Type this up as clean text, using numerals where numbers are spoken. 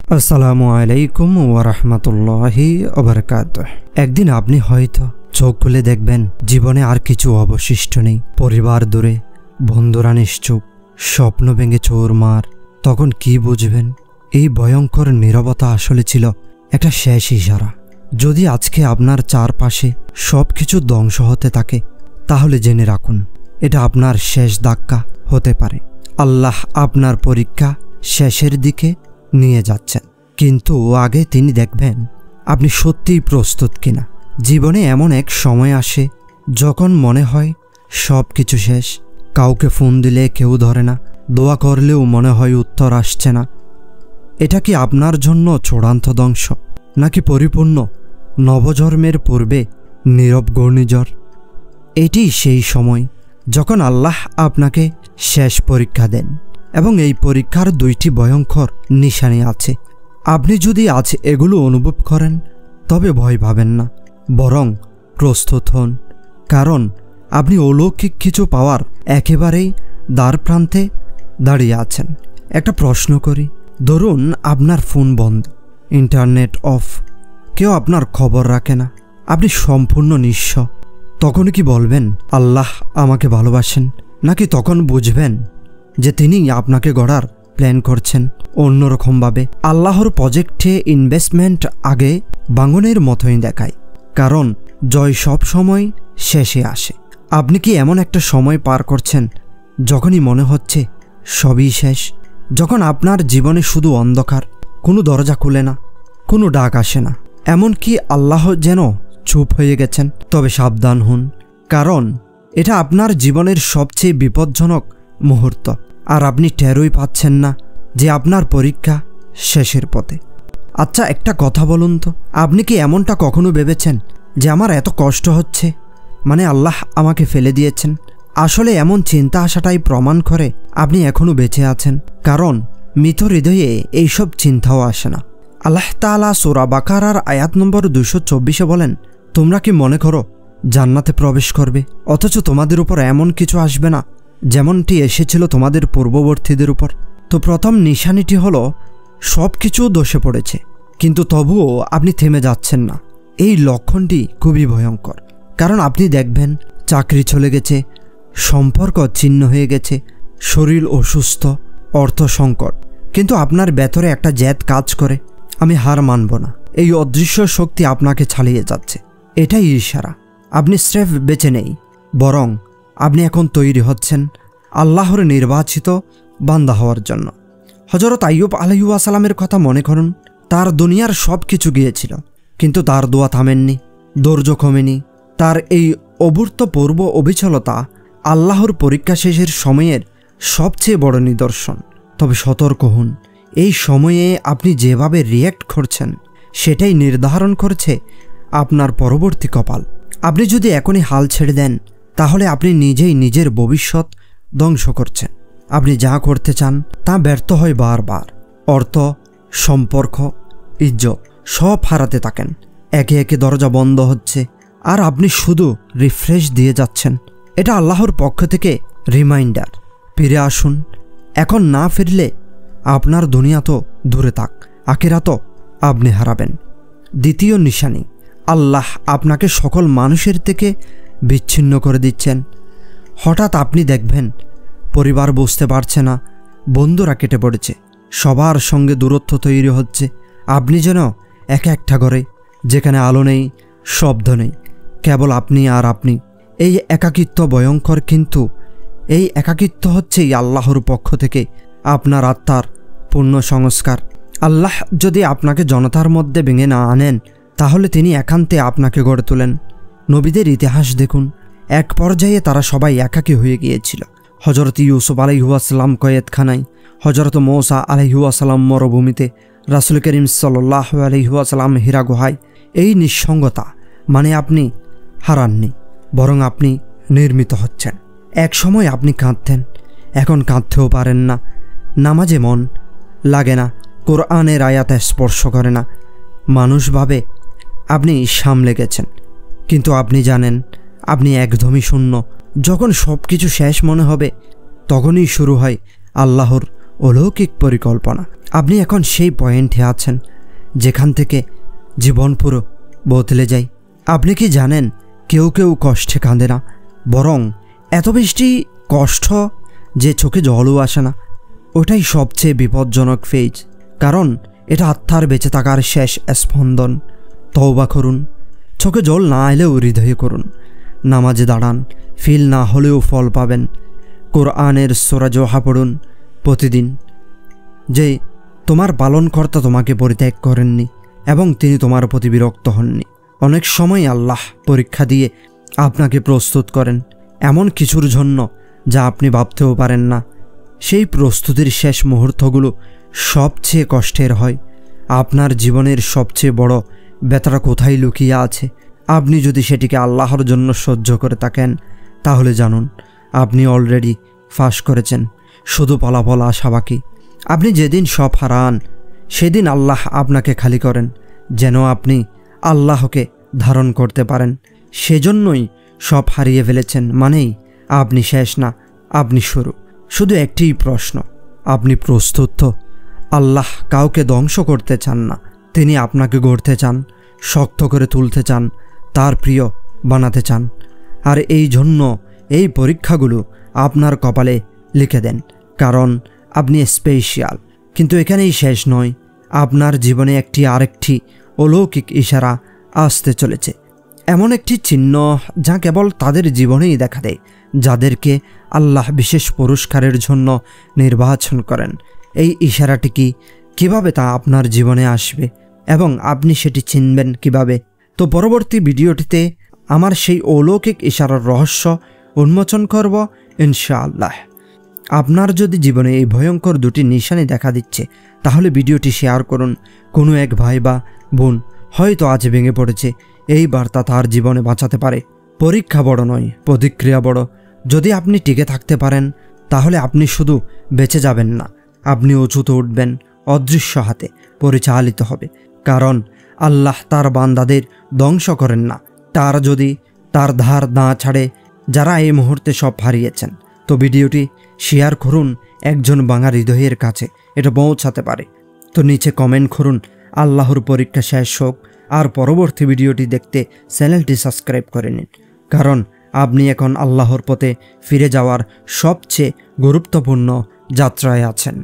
আসসালামু আলাইকুম ওয়া রাহমাতুল্লাহি ওয়া বারাকাতুহু। একদিন আপনি হয়তো চোখ খুলে দেখবেন জীবনে আর কিছু অবশিষ্ট নেই। পরিবার দূরে, বন্ধুরা নিশ্চুপ, স্বপ্ন ভেঙে চুরমার। তখন কি বুঝবেন? এই ভয়ঙ্কর নীরবতা আসলে ছিল একটা শেষ ইশারা। যদি আজকে আপনার চারপাশে সবকিছু ধ্বংস হতে থাকে, তাহলে জেনে রাখুন এটা আপনার শেষ ধাক্কা হতে পারে। আল্লাহ আপনার পরীক্ষা শেষের দিকে নিয়ে যাচ্ছেন, কিন্তু আগে তিনি দেখবেন আপনি সত্যিই প্রস্তুত কিনা। জীবনে এমন এক সময় আসে যখন মনে হয় সব কিছু শেষ। কাউকে ফোন দিলে কেউ ধরে না, দোয়া করলেও মনে হয় উত্তর আসছে না। এটা কি আপনার জন্য চূড়ান্ত ধ্বংস, নাকি পরিপূর্ণ নবজন্মের পূর্বে নীরব ঘূর্ণিঝড়? এটি সেই সময় যখন আল্লাহ আপনাকে শেষ পরীক্ষা দেন, এবং এই পরীক্ষার দুইটি ভয়ঙ্কর নিশানি আছে। আপনি যদি আজ এগুলো অনুভব করেন, তবে ভয় পাবেন না, বরং প্রস্তুত হন। কারণ আপনি অলৌকিক কিছু পাওয়ার একেবারেই দ্বার প্রান্তে দাঁড়িয়ে আছেন। একটা প্রশ্ন করি, ধরুন আপনার ফোন বন্ধ, ইন্টারনেট অফ, কেউ আপনার খবর রাখে না, আপনি সম্পূর্ণ নিঃস্ব। তখন কি বলবেন আল্লাহ আমাকে ভালোবাসেন, নাকি তখন বুঝবেন যে তিনি আপনাকে গড়ার প্ল্যান করছেন অন্যরকমভাবে? আল্লাহর প্রজেক্টে ইনভেস্টমেন্ট আগে বাঙনের মতোই দেখায়, কারণ জয় সব সময় শেষে আসে। আপনি কি এমন একটা সময় পার করছেন যখনই মনে হচ্ছে সবই শেষ? যখন আপনার জীবনে শুধু অন্ধকার, কোনো দরজা খুলে না, কোনো ডাক আসে না, এমনকি আল্লাহ যেন চুপ হয়ে গেছেন? তবে সাবধান হন, কারণ এটা আপনার জীবনের সবচেয়ে বিপজ্জনক মুহূর্ত, আর আপনি টেরই পাচ্ছেন না যে আপনার পরীক্ষা শেষের পথে। আচ্ছা, একটা কথা বলুন তো, আপনি কি এমনটা কখনো ভেবেছেন যে আমার এত কষ্ট হচ্ছে মানে আল্লাহ আমাকে ফেলে দিয়েছেন? আসলে এমন চিন্তা আসাটাই প্রমাণ করে আপনি এখনও বেঁচে আছেন, কারণ মৃত হৃদয়ে এইসব চিন্তাও আসে না। আল্লাহ তাআলা সূরা বাকারার আয়াত নম্বর 224 বলেন, তোমরা কি মনে করো জান্নাতে প্রবেশ করবে, অথচ তোমাদের উপর এমন কিছু আসবে না যেমনটি এসেছিল তোমাদের পূর্ববর্তীদের উপর? তো প্রথম নিশানিটি হলো সব কিছু দোষে পড়েছে, কিন্তু তবুও আপনি থেমে যাচ্ছেন না। এই লক্ষণটি খুবই ভয়ঙ্কর, কারণ আপনি দেখবেন চাকরি চলে গেছে, সম্পর্ক ছিন্ন হয়ে গেছে, শরীর অসুস্থ, অর্থ সংকট, কিন্তু আপনার ভেতরে একটা জেদ কাজ করে, আমি হার মানব না। এই অদৃশ্য শক্তি আপনাকে ছাড়িয়ে যাচ্ছে। এটাই ইশারা আপনি স্রেফ বেঁচে নেই, বরং আপনি এখন তৈরি হচ্ছেন আল্লাহর নির্বাচিত বান্দা হওয়ার জন্য। হযরত আইয়ুব আলাইহিস সালামের কথা মনে করুন। তার দুনিয়ার সব কিছু গিয়েছিল, কিন্তু তার দোয়া থামেননি, ধৈর্য কমেনি। তার এই অভূতপূর্ব অবিচলতা আল্লাহর পরীক্ষা শেষের সময়ের সবচেয়ে বড় নিদর্শন। তবে সতর্ক হন, এই সময়ে আপনি যেভাবে রিয়্যাক্ট করছেন সেটাই নির্ধারণ করছে আপনার পরবর্তী কপাল। আপনি যদি এখনই হাল ছেড়ে দেন, তাহলে আপনি নিজেই নিজের ভবিষ্যৎ ধ্বংস করছেন। আপনি যা করতে চান তা ব্যর্থ হয় বারবার। অর্থ, সম্পর্ক, ইজ্জত সব হারাতে থাকেন। একে একে দরজা বন্ধ হচ্ছে, আর আপনি শুধু রিফ্রেশ দিয়ে যাচ্ছেন। এটা আল্লাহর পক্ষ থেকে রিমাইন্ডার, ফিরে আসুন। এখন না ফিরলে আপনার দুনিয়া তো দূরে থাক, আখিরাতও আপনি হারাবেন। দ্বিতীয় নিশানি, আল্লাহ আপনাকে সকল মানুষের থেকে বিচ্ছিন্ন করে দিচ্ছেন। হঠাৎ আপনি দেখবেন পরিবার বুঝতে পারছে না, বন্ধুরা কেটে পড়েছে, সবার সঙ্গে দূরত্ব তৈরি হচ্ছে। আপনি যেন একটা ঘরে, যেখানে আলো নেই, শব্দ নেই, কেবল আপনি আর আপনি। এই একাকিত্ব ভয়ঙ্কর, কিন্তু এই একাকিত্ব হচ্ছেই আল্লাহর পক্ষ থেকে আপনার আত্মার পূর্ণ সংস্কার। আল্লাহ যদি আপনাকে জনতার মধ্যে ভেঙে না আনেন, তাহলে তিনি একান্তে আপনাকে গড়ে তোলেন। নবীদের ইতিহাস দেখুন, এক পর্যায়ে তারা সবাই একাকী হয়ে গিয়েছিল। হযরত ইউসুফ আলাইহিস সালাম কয়েদখানায়, হযরত মূসা আলাইহিস সালাম মরুভূমিতে, রাসূল করিম সাল্লাল্লাহু আলাইহি ওয়াসাল্লাম হীরা গুহায়। এই নিঃসঙ্গতা মানে আপনি হারাননি, বরং আপনি নির্মিত হচ্ছেন। এক সময় আপনি কাঁদতেন, এখন কাঁদতেও পারেন না। নামাজে মন লাগে না, কোরআনের আয়াত স্পর্শ করে না। মানুষ ভাবে আপনি সামলে গেছেন, কিন্তু আপনি জানেন আপনি একদমই শূন্য। যখন সব কিছু শেষ মনে হবে, তখনই শুরু হয় আল্লাহর অলৌকিক পরিকল্পনা। আপনি এখন সেই পয়েন্টে আছেন যেখান থেকে জীবন পুরো বদলে যায়। আপনি কি জানেন, কেউ কেউ কষ্টে কাঁদে না, বরং এত বেশি কষ্ট যে চোখে জলও আসে না। ওটাই সবচেয়ে বিপজ্জনক ফেজ, কারণ এটা আত্মার বেঁচে থাকার শেষ স্পন্দন। তওবা করুন, চোখে জল না এলেও হৃদয়ে করুন। নামাজে দাঁড়ান, ফিল না হলেও ফল পাবেন। কোরআনের সূরা জোহা পড়ুন প্রতিদিন, যে তোমার পালনকর্তা তোমাকে পরিত্যাগ করেননি এবং তিনি তোমার প্রতি বিরক্ত হননি। অনেক সময় আল্লাহ পরীক্ষা দিয়ে আপনাকে প্রস্তুত করেন এমন কিছুর জন্য যা আপনি ভাবতেও পারেন না। সেই প্রস্তুতির শেষ মুহূর্তগুলো সবচেয়ে কষ্টের হয়। আপনার জীবনের সবচেয়ে বড় ব্যথাটা কোথায় লুকিয়ে আছে, আপনি যদি সেটিকে আল্লাহর জন্য সহ্য করে থাকেন, তাহলে জানুন আপনি অলরেডি ফাঁস করেছেন। শুধু ফলাফল আশা বাকি। আপনি যেদিন সব হারান, সেদিন আল্লাহ আপনাকে খালি করেন যেন আপনি আল্লাহকে ধারণ করতে পারেন। সেজন্যই সব হারিয়ে ফেলেছেন মানেই আপনি শেষ না, আপনি শুরু। শুধু একটিই প্রশ্ন, আপনি প্রস্তুত তো? আল্লাহ কাউকে ধ্বংস করতে চান না, তিনি আপনাকে গড়তে চান, শক্ত করে তুলতে চান, তার প্রিয় বানাতে চান। আর এই জন্য এই পরীক্ষাগুলো আপনার কপালে লিখে দেন, কারণ আপনি স্পেশাল। কিন্তু এখানেই শেষ নয়, আপনার জীবনে আরেকটি অলৌকিক ইশারা আসতে চলেছে। এমন একটি চিহ্ন যা কেবল তাদের জীবনেই দেখা দেয় যাদেরকে আল্লাহ বিশেষ পুরস্কারের জন্য নির্বাচন করেন। এই ইশারাটি কি, কিভাবে তা আপনার জীবনে আসবে এবং আপনি সেটি চিনবেন কিভাবে? তো পরবর্তী ভিডিওটিতে আমার সেই অলৌকিক ইশারার রহস্য উন্মোচন করব ইনশাআল্লাহ। আপনার যদি জীবনে এই ভয়ঙ্কর দুটি নিশানি দেখা দিচ্ছে, তাহলে ভিডিওটি শেয়ার করুন। কোনো এক ভাই বা বোন হয়তো আজ ভেঙে পড়েছে, এই বার্তা তার জীবনে বাঁচাতে পারে। পরীক্ষা বড় নয়, প্রতিক্রিয়া বড়। যদি আপনি টিকে থাকতে পারেন, তাহলে আপনি শুধু বেঁচে যাবেন না, আপনি উঁচুতে উঠবেন, অদৃশ্য হাতে পরিচালিত হবে। কারণ আল্লাহ তার বান্দাদের ধ্বংস করেন না, তার যদি তার ধার না ছাড়ে যারা এই মুহূর্তে সব হারিয়েছেন। তো ভিডিওটি শেয়ার করুন একজন বাঙা হৃদয়ের কাছে, এটা পৌঁছাতে পারে। তো নিচে কমেন্ট করুন আল্লাহর পরীক্ষা শেষ হোক, আর পরবর্তী ভিডিওটি দেখতে চ্যানেলটি সাবস্ক্রাইব করে নিন, কারণ আপনি এখন আল্লাহর পথে ফিরে যাওয়ার সবচেয়ে গুরুত্বপূর্ণ যাত্রায় আছেন।